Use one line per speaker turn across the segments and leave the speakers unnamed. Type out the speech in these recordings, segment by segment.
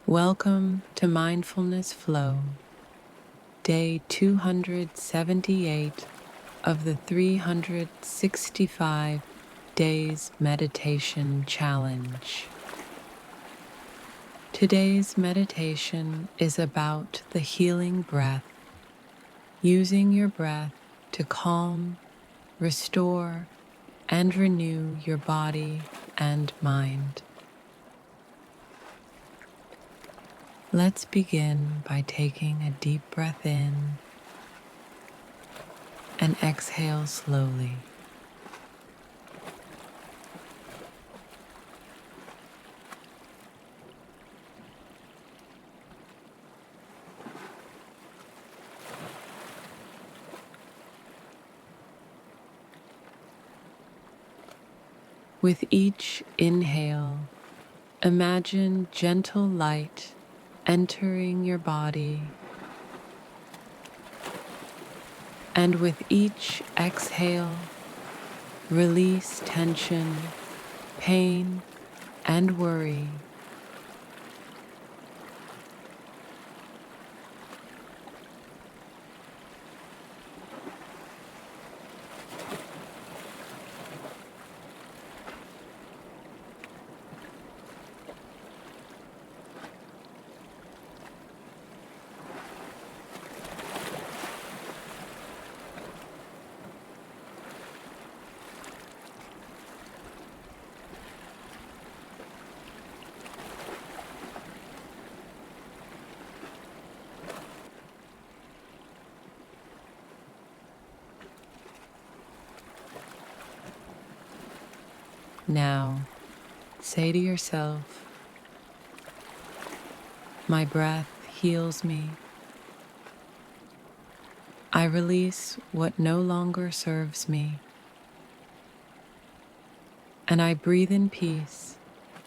Welcome to Mindfulness Flow, day 278 of the 365 Days Meditation Challenge. Today's meditation is about the healing breath, using your breath to calm, restore, and renew your body and mind. Let's begin by taking a deep breath in and exhale slowly. With each inhale, imagine gentle light entering your body, and with each exhale, release tension, pain, and worry. Now, say to yourself, "My breath heals me. I release what no longer serves me, and I breathe in peace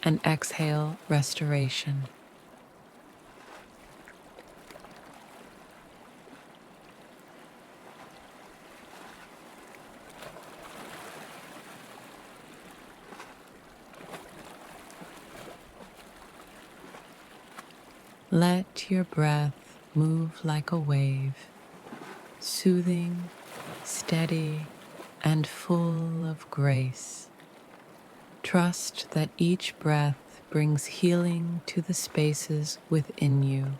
and exhale restoration." Let your breath move like a wave, soothing, steady, and full of grace. Trust that each breath brings healing to the spaces within you.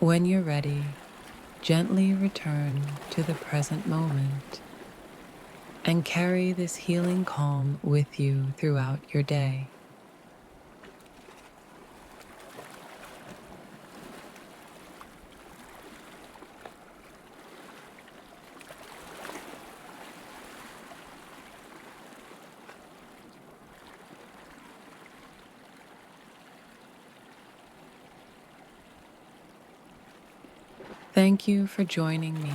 When you're ready, gently return to the present moment and carry this healing calm with you throughout your day. Thank you for joining me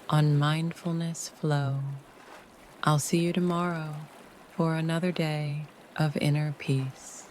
on Mindfulness Flow. I'll see you tomorrow for another day of inner peace.